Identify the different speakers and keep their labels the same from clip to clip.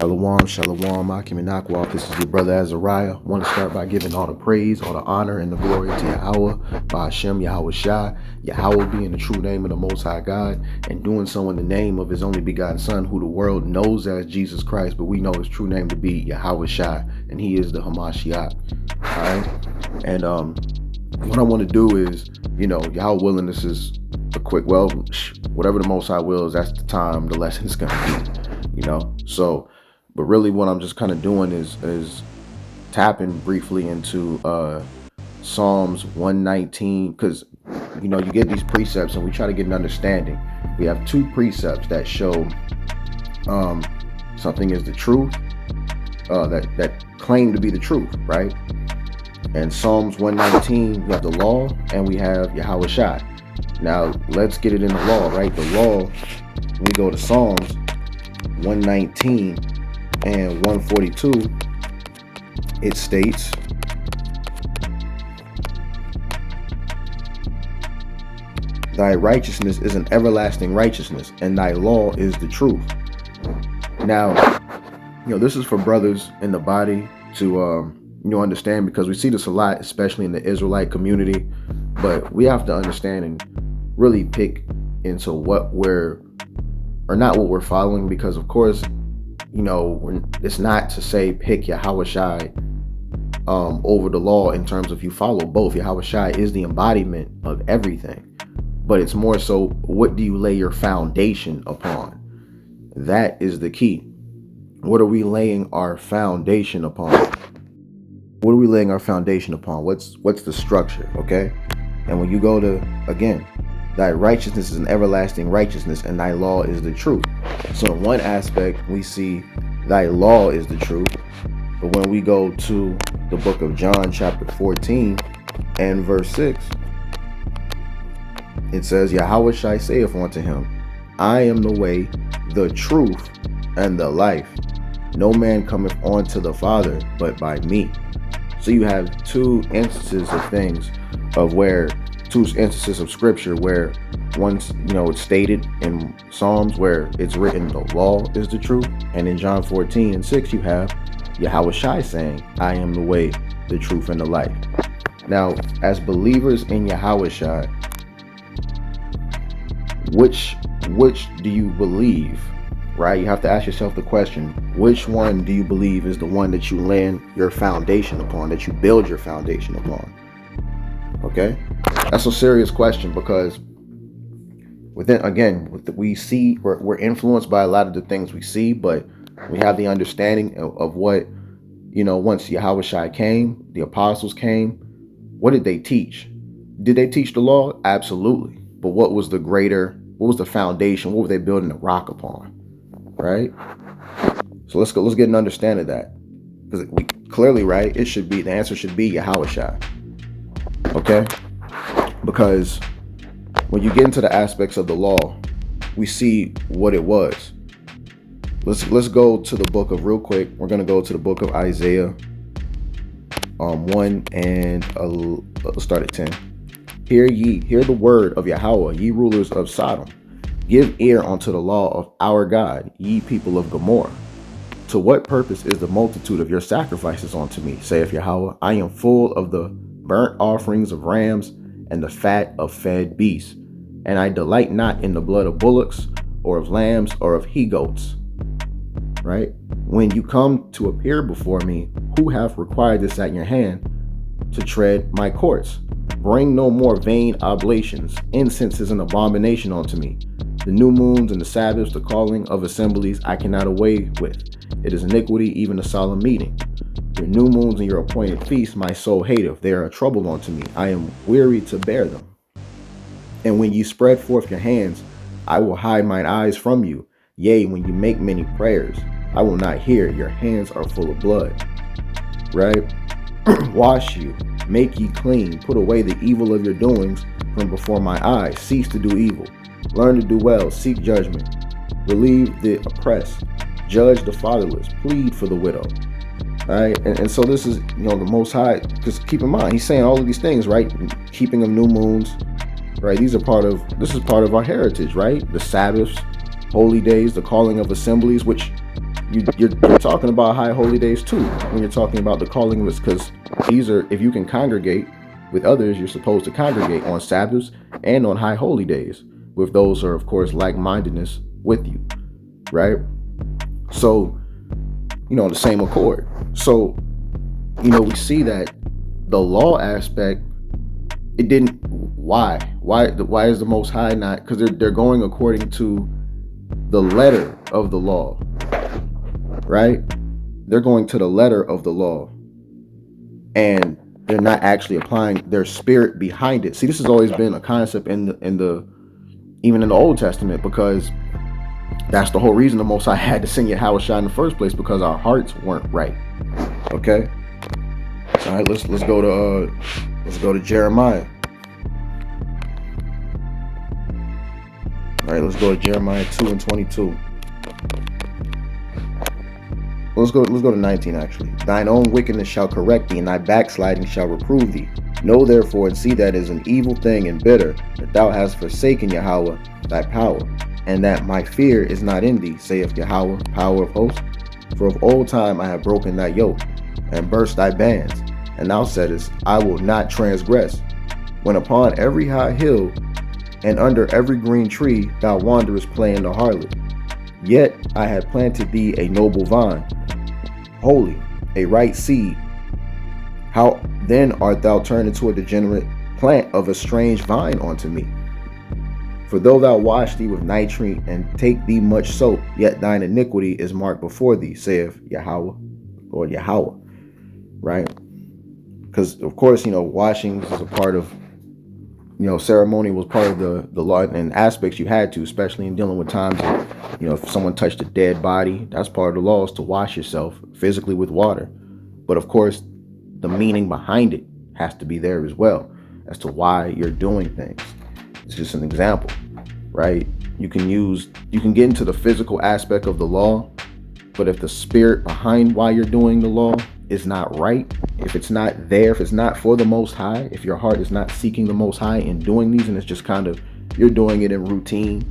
Speaker 1: Shalom, shalom, Akim and Akwaf. This is your brother Azariah. I want to start by giving all the praise, all the honor, and the glory to Yahawah, by Hashem, Yahawashi, Yahawah being the true name of the Most High God, and doing so in the name of His only begotten Son, who the world knows as Jesus Christ, but we know His true name to be Yahawashi, and He is the Hamashiach. All right, and what I want to do is, Yahweh willing, this is a quick, whatever the Most High wills, that's the time the lesson is going to be, so. But really what I'm just kind of doing is tapping briefly into Psalms 119, because, you get these precepts and we try to get an understanding. We have two precepts that show something is the truth, that claim to be the truth, right? And Psalms 119, we have the law and we have Yahawashi. Now, let's get it in the law, right? The law, we go to Psalms 119 and 142, it states, thy righteousness is an everlasting righteousness, and thy law is the truth. Now, this is for brothers in the body to, understand, because we see this a lot, especially in the Israelite community, but we have to understand and really pick into what we're, or not what we're following, because of course, it's not to say pick Yahawashi over the law in terms of you follow both. Yahawashi is the embodiment of everything, but it's more so, what do you lay your foundation upon? That is the key. What are we laying our foundation upon? What are we laying our foundation upon? What's the structure, okay? And when you go to, again, thy righteousness is an everlasting righteousness, and thy law is the truth. So in one aspect, we see thy law is the truth. But when we go to the book of John, chapter 14 and verse 6, it says, Yahawashi saith unto him, I am the way, the truth, and the life. No man cometh unto the Father but by me. So you have two instances of things, two instances of scripture where once, it's stated in Psalms where it's written the law is the truth. And in John 14 and 6, you have Yahawashi saying, I am the way, the truth, and the life. Now, as believers in Yahawashi, which do you believe, right? You have to ask yourself the question, which one do you believe is the one that you land your foundation upon, that you build your foundation upon? Okay? That's a serious question, because we see, we're influenced by a lot of the things we see, but we have the understanding of what, once Yahawashi came, the apostles came, what did they teach? Did they teach the law? Absolutely. But what was the foundation? What were they building the rock upon? Right? So let's get an understanding of that. Because clearly, right, the answer should be Yahawashi. Okay? Because when you get into the aspects of the law, we see what it was. Let's go to the book of, real quick, we're going to go to the book of Isaiah 1 and let's start at 10. Hear the word of Yahawah, ye rulers of Sodom. Give ear unto the law of our God, ye people of Gomorrah. To what purpose is the multitude of your sacrifices unto me, saith Yahawah? I am full of the burnt offerings of rams and the fat of fed beasts, and I delight not in the blood of bullocks or of lambs or of he-goats. Right? When you come to appear before me, who hath required this at your hand to tread my courts? Bring no more vain oblations. Incense is an abomination unto me. The new moons and the Sabbaths, the calling of assemblies, I cannot away with. It is iniquity, even a solemn meeting. Your new moons and your appointed feasts, my soul hateth. They are a trouble unto me. I am weary to bear them. And when ye spread forth your hands, I will hide mine eyes from you. Yea, when you make many prayers, I will not hear. Your hands are full of blood. Right? Wash you, make ye clean. Put away the evil of your doings from before my eyes. Cease to do evil. Learn to do well. Seek judgment. Relieve the oppressed. Judge the fatherless. Plead for the widow. All right, and so this is, the Most High, because keep in mind, he's saying all of these things, right? Keeping of new moons, right? This is part of our heritage, right? The Sabbaths, holy days, the calling of assemblies, which you're talking about high holy days too when you're talking about the calling of us, because these are, if you can congregate with others, you're supposed to congregate on Sabbaths and on high holy days with those who are, of course, like-mindedness with you, right? So, on the same accord. So, we see that the law aspect, it didn't. Why is the Most High not? Because they're going according to the letter of the law, right? They're going to the letter of the law, and they're not actually applying their spirit behind it. See, this has always been a concept in the even in the Old Testament, because that's the whole reason the Most High had to send Yahawashi in the first place, because our hearts weren't right. Okay. All right. Let's go to Jeremiah. All right. Let's go to Jeremiah 2:22. Let's go to 19 actually. Thine own wickedness shall correct thee, and thy backsliding shall reprove thee. Know therefore and see that it is an evil thing and bitter, that thou hast forsaken Yahawah thy power, and that my fear is not in thee, saith Yahawah, power of hosts. For of old time I have broken thy yoke, and burst thy bands, and thou saidest, I will not transgress. When upon every high hill, and under every green tree, thou wanderest playing the harlot. Yet I had planted thee a noble vine, holy, a right seed. How then art thou turned into a degenerate plant of a strange vine unto me? For though thou wash thee with nitrate and take thee much soap, yet thine iniquity is marked before thee, saith Yahawah, or Yahawah, right? Because of course, washing is a part of, ceremony was part of the law and aspects you had to, especially in dealing with times of, if someone touched a dead body, that's part of the law, is to wash yourself physically with water. But of course, the meaning behind it has to be there as well, as to why you're doing things. It's just an example, right? You can get into the physical aspect of the law, but if the spirit behind why you're doing the law is not right, if it's not there, if it's not for the Most High, if your heart is not seeking the Most High in doing these, and it's just kind of, you're doing it in routine,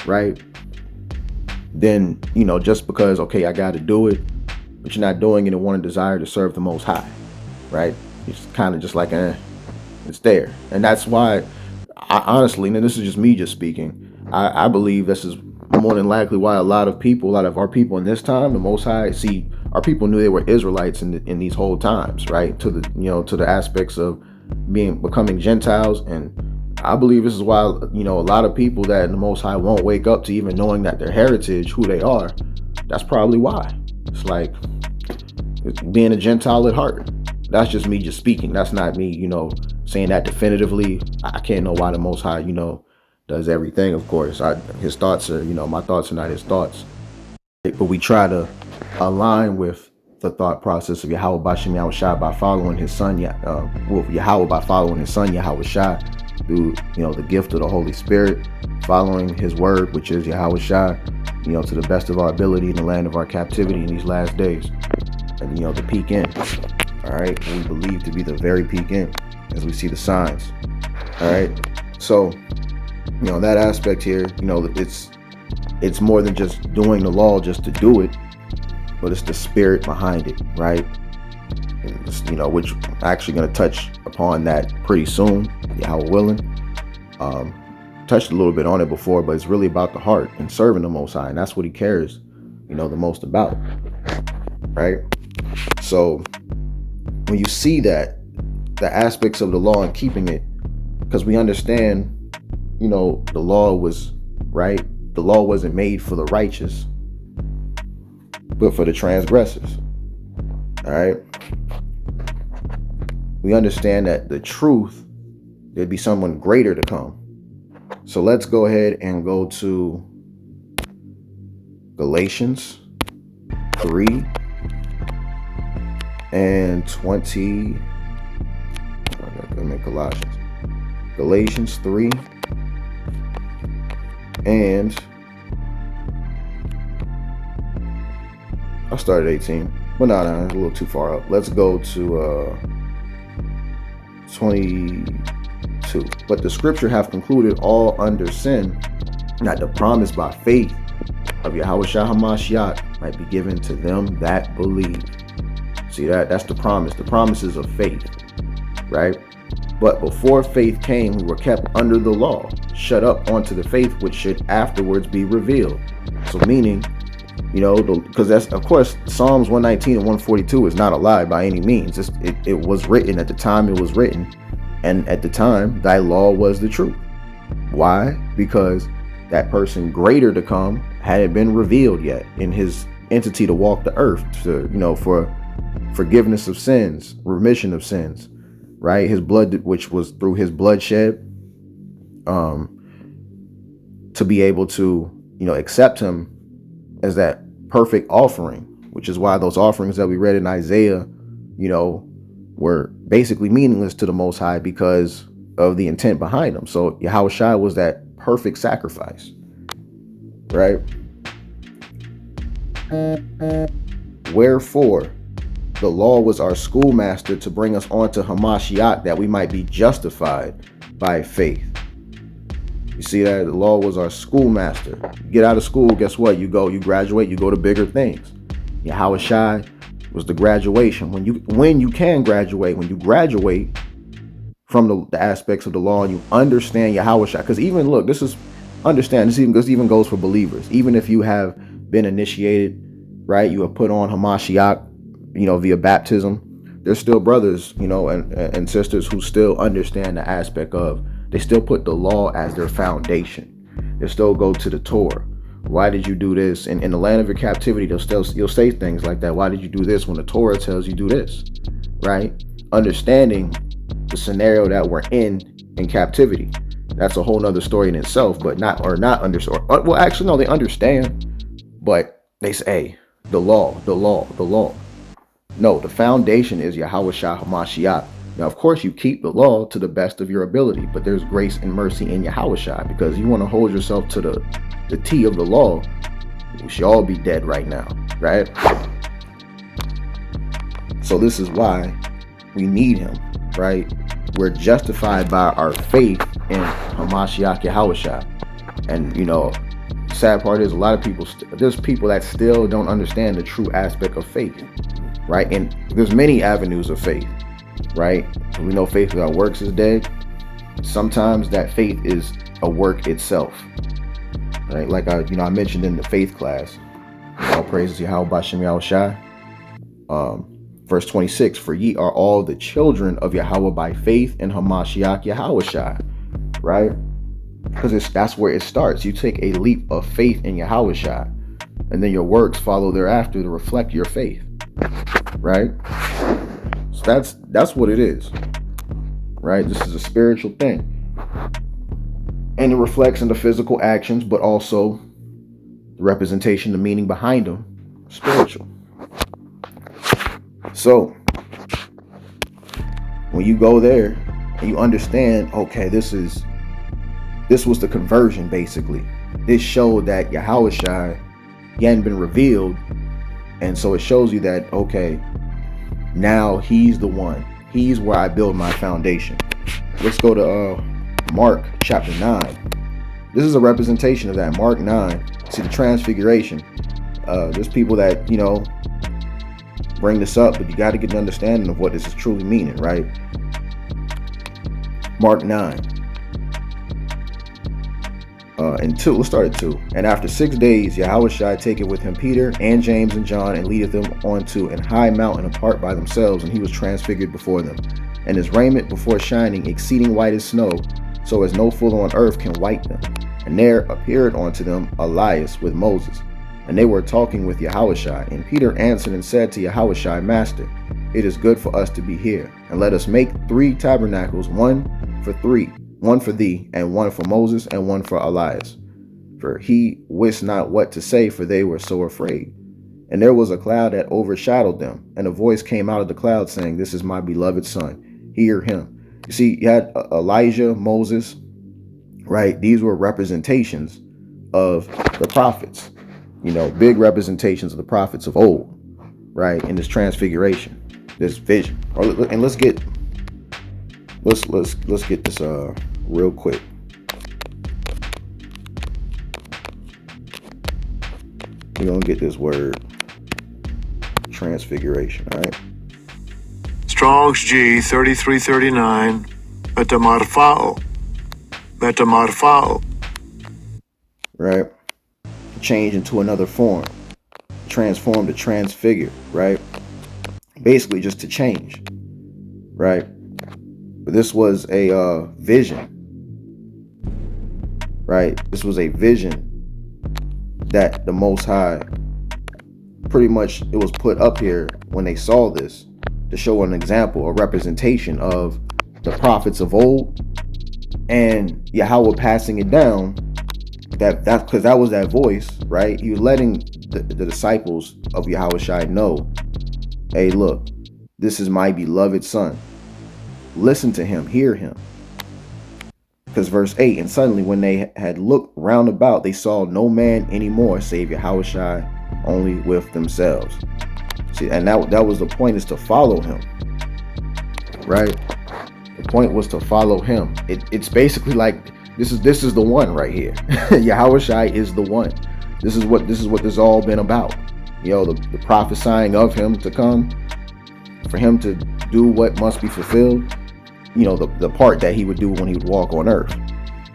Speaker 1: right? Then, just because, okay, I got to do it, but you're not doing it in one desire to serve the Most High, right? It's kind of just like, it's there. And that's why, I honestly, and this is just me just speaking, I believe this is more than likely why a lot of our people in this time, the Most High, see, our people knew they were Israelites in these whole times, right? To the aspects of becoming Gentiles. And I believe this is why, a lot of people that the Most High won't wake up to even knowing that their heritage, who they are. That's probably why. It's like, it's being a Gentile at heart. That's just me just speaking. That's not me, saying that definitively. I can't know why the Most High, does everything, of course. His thoughts are, my thoughts are not his thoughts. But we try to align with the thought process of Yahawah Bashem Yahawashi by following his son, Yahawah by following his son Yahawashi through, the gift of the Holy Spirit, following his word, which is Yahawashi, to the best of our ability in the land of our captivity in these last days. And, the peak end. All right. We believe to be the very peak end as we see the signs. All right. So, that aspect here, it's more than just doing the law just to do it, but it's the spirit behind it, right? And which I'm actually going to touch upon that pretty soon, Yahawah willing. Touched a little bit on it before, but it's really about the heart and serving the Most High, and that's what he cares, the most about, right? So when you see that, the aspects of the law and keeping it, because we understand, the law was right. The law wasn't made for the righteous, but for the transgressors. All right. We understand that the truth, there'd be someone greater to come. So let's go ahead and go to Galatians 3 and 20. I mean Colossians. Galatians 3 and I'll start at 18. But no, it's a little too far up. Let's go to 22. But the scripture have concluded all under sin, not the promise by faith, of Yahawashi Hamashiach might be given to them that believe. See that's the promise. The promises of faith, right? But before faith came, we were kept under the law, shut up onto the faith which should afterwards be revealed. So meaning, because that's, of course, Psalms 119 and 142 is not a lie by any means. It was written at the time it was written. And at the time, thy law was the truth. Why? Because that person greater to come hadn't been revealed yet in his entity to walk the earth, for forgiveness of sins, remission of sins, right? His blood, which was through his bloodshed, to be able to, accept him as that perfect offering, which is why those offerings that we read in Isaiah, were basically meaningless to the Most High because of the intent behind them. So Yahawashi was that perfect sacrifice, right? Wherefore, the law was our schoolmaster to bring us on to Hamashiach, that we might be justified by faith. You see that? The law was our schoolmaster. You get out of school, guess what? You graduate, you go to bigger things. Yahawashi was the graduation. When you can graduate, when you graduate from the aspects of the law and you understand Yahawashi, because even look, this even goes for believers. Even if you have been initiated, right? You have put on Hamashiach, via baptism. There's still brothers, and sisters who still understand the aspect of, they still put the law as their foundation. They still go to the Torah. Why did you do this? And in the land of your captivity, you'll say things like that. Why did you do this when the Torah tells you do this? Right? Understanding the scenario that we're in captivity. That's a whole nother story in itself, but understand. Well, actually, no, they understand, but they say, hey, the law. No, the foundation is Yahawashi Hamashiach. Now, of course, you keep the law to the best of your ability, but there's grace and mercy in Yahawashi, because you want to hold yourself to the T of the law, we should all be dead right now, right? So this is why we need him, right? We're justified by our faith in Hamashiach Yahawashi. And, sad part is a lot of people, there's people that still don't understand the true aspect of faith, right? And there's many avenues of faith, right? We know faith without works is dead. Sometimes that faith is a work itself, right? Like I mentioned in the faith class, all praises Yahawah Bashem Yahushai. Verse 26, for ye are all the children of Yahawah by faith in Hamashiach Yahawashi, right? Because that's where it starts. You take a leap of faith in Yahawashi, and then your works follow thereafter to reflect your faith, right? So that's what it is, right? This is a spiritual thing, and it reflects in the physical actions, but also the representation, the meaning behind them, spiritual. So when you go there and you understand, okay, this was the conversion, basically. This showed that Yahawashi, he hadn't been revealed, and so it shows you that, okay, now he's the one. He's where I build my foundation. Let's go to Mark chapter 9. This is a representation of that. Mark 9. See the transfiguration. There's people that, bring this up, but you got to get an understanding of what this is truly meaning, right? Mark 9. And 2, let's start at 2. And after 6 days, Yahawashi taketh with him Peter and James and John, and leadeth them onto an high mountain apart by themselves, and he was transfigured before them. And his raiment before shining, exceeding white as snow, so as no fuller on earth can white them. And there appeared unto them Elias with Moses. And they were talking with Yahawashi. And Peter answered and said to Yahawashi, Master, it is good for us to be here. And let us make 3 tabernacles, one for thee, and one for Moses, and one for Elias. For he wist not what to say, for they were so afraid. And there was a cloud that overshadowed them. And a voice came out of the cloud saying, This is my beloved son, hear him. You see, you had Elijah, Moses, right? These were representations of the prophets. Big representations of the prophets of old, right? In this transfiguration, this vision. And let's get this real quick. We're going to get this word transfiguration, all right?
Speaker 2: Strong's G 3339. Metamorphao. Metamorphao.
Speaker 1: Right? Change into another form. Transform to transfigure, right? Basically just to change, right? But this was a vision, right? This was a vision that the Most High, pretty much it was put up here when they saw this to show an example, a representation of the prophets of old and Yahawah passing it down. That's because that was that voice, right? He was letting the disciples of Yahawashi know, hey, look, this is my beloved son. Listen to him, hear him. Because verse 8, and suddenly when they had looked round about, they saw no man anymore save Yahawashi only with themselves. See, and that was the point, is to follow him, right? The point was to follow him. It's basically like this is the one right here. Yahawashi is the one. This is what this has all been about. You know, the prophesying of him to come, for him to do what must be fulfilled. You know, the part that he would do when he would walk on earth.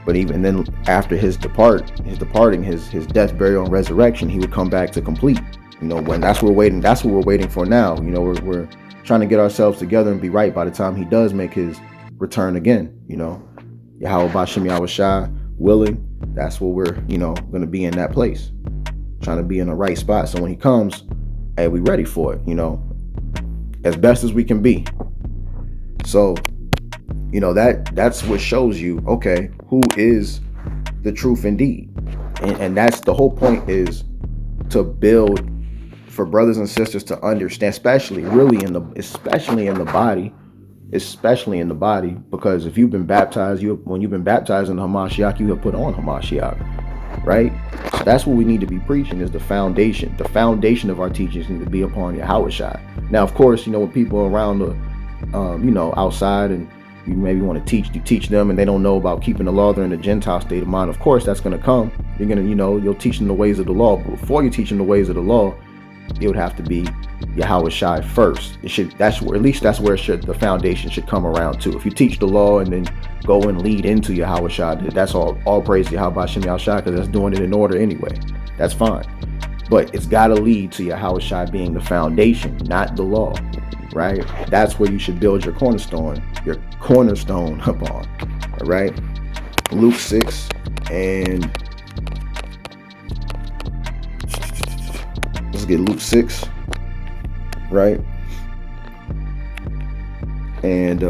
Speaker 1: But even then, after his departing, his death, burial, and resurrection, he would come back to complete. You know, when that's what we're waiting. That's what we're waiting for now. You know, we're trying to get ourselves together and be right by the time he does make his return again. You know, Yahawah Bashem Yahawashi willing, that's what we're, you know, going to be in that place, trying to be in the right spot. So when he comes, hey, we ready for it, you know, as best as we can be. So, you know, that's what shows you, okay, who is the truth indeed. And that's the whole point, is to build for brothers and sisters to understand, especially in the body, because if you've been baptized, when you've been baptized in Hamashiach, you have put on Hamashiach, right? So that's what we need to be preaching, is the foundation. The foundation of our teachings need to be upon Yahawashi. Now, of course, you know, when people around the, you know, outside, and you maybe want to teach them, and they don't know about keeping the law, they're in the Gentile state of mind. Of course, that's going to come. You're going to, you know, you'll teach them the ways of the law. But before you teach them the ways of the law, it would have to be Yahawashi first. It should. That's where the foundation should come around to. If you teach the law and then go and lead into Yahawashi, that's all praise to Yahawah Bashem Yahawashi, because that's doing it in order anyway. That's fine. But it's got to lead to Yahawashi being the foundation, not the law, right? That's where you should build your cornerstone upon. All right. Luke 6 and let's get Luke 6, right? And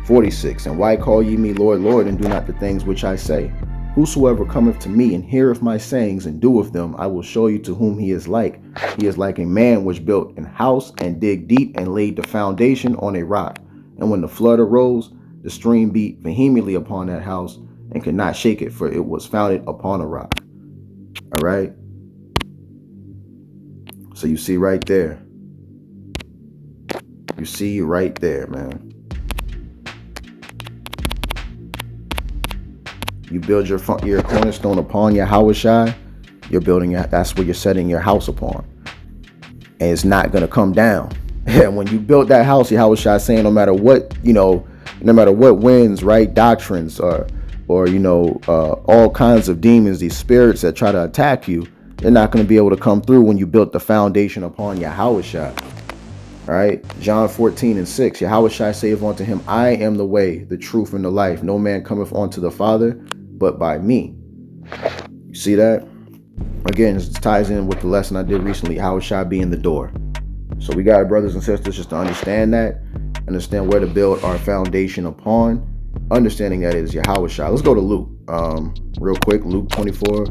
Speaker 1: 46. And why call ye me Lord, Lord, and do not the things which I say? Whosoever cometh to me and heareth my sayings and doeth them, I will show you to whom he is like. He is like a man which built an house and digged deep and laid the foundation on a rock. And when the flood arose, the stream beat vehemently upon that house and could not shake it, for it was founded upon a rock. All right. So you see right there. You see right there, man. You build your cornerstone upon Yahawashi, you're building that's what you're setting your house upon. And it's not going to come down. And when you build that house, Yahawashi is saying, no matter what, you know, no matter what winds, right, doctrines, or you know, all kinds of demons, these spirits that try to attack you, they're not going to be able to come through when you built the foundation upon Yahawashi. All right, John 14 and 6, Yahawashi saith unto him, I am the way, the truth, and the life. No man cometh unto the Father but by me. You see that? Again, this ties in with the lesson I did recently, Yahawashi being the door. So we got, brothers and sisters, just to understand where to build our foundation upon, understanding that it is Yahawashi. Let's go to Luke real quick. Luke 24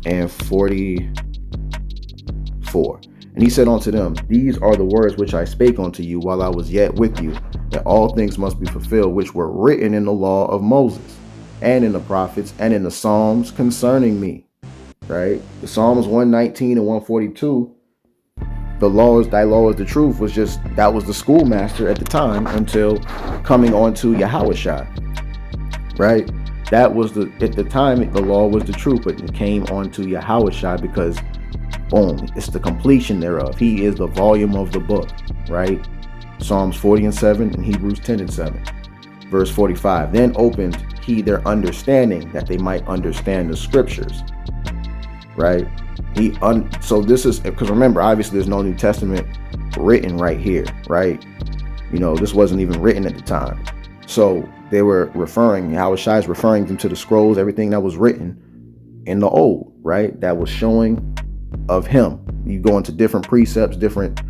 Speaker 1: and 44. And he said unto them, these are the words which I spake unto you while I was yet with you, that all things must be fulfilled which were written in the law of Moses, and in the prophets, and in the Psalms concerning me. Right? The Psalms 119 and 142, the law is, thy law is the truth, was just, that was the schoolmaster at the time until coming on to Yahawashi. Right? That was at the time, the law was the truth, but it came onto Yahawashi because, boom, it's the completion thereof. He is the volume of the book, right? Psalms 40:7 and Hebrews 10:7. Verse 45, then opened he their understanding that they might understand the scriptures, right? So this is, because remember, obviously there's no New Testament written right here, right? This wasn't even written at the time. So they were Yahawashi is referring them to the scrolls, everything that was written in the old, right? That was showing of him. You go into different precepts, different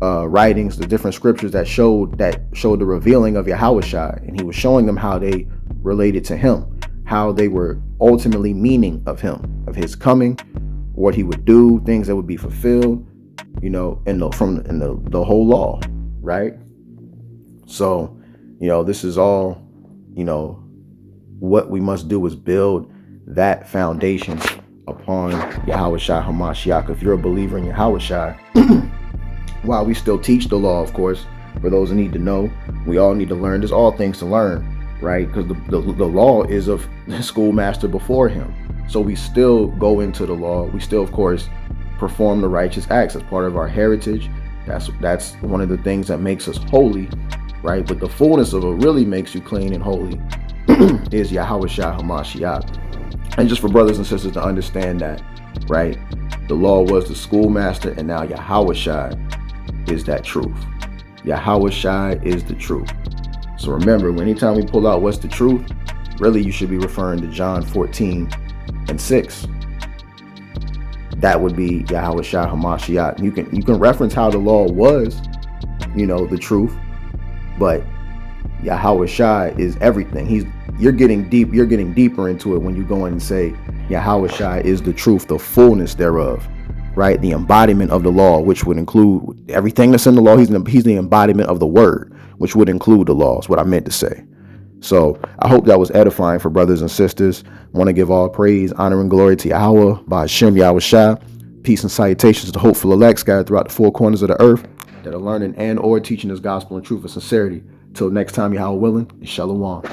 Speaker 1: writings, the different scriptures that showed the revealing of Yahawashi, and he was showing them how they related to him, how they were ultimately meaning of him, of his coming, what he would do, things that would be fulfilled, in the whole law, right? So, this is all, what we must do is build that foundation upon Yahawashi Hamashiach. If you're a believer in Yahawashi, while we still teach the law, of course, for those who need to know, we all need to learn. There's all things to learn, right? Because the law is of the schoolmaster before him. So we still go into the law. We still, of course, perform the righteous acts as part of our heritage. That's one of the things that makes us holy, right? But the fullness of what really makes you clean and holy is Yahawashi Hamashiach. And just for brothers and sisters to understand that, right? The law was the schoolmaster, and now Yahawashi is that truth. Yahawashi is the truth. So remember, anytime we pull out what's the truth, really you should be referring to John 14:6. That would be Yahawashi Hamashiach. You can reference how the law was, the truth, but Yahawashi is everything. You're getting deeper into it when you go in and say Yahawashi is the truth, the fullness thereof, right? The embodiment of the law, which would include everything that's in the law. He's the embodiment of the word, which would include the law, is what I meant to say. So I hope that was edifying for brothers and sisters. I want to give all praise, honor, and glory to Yahawah, by Hashem Yahawashi. Peace and salutations to the hopeful elect scattered throughout the four corners of the earth that are learning and or teaching this gospel in truth and sincerity. Till next time, Yahweh willing, and Shalom.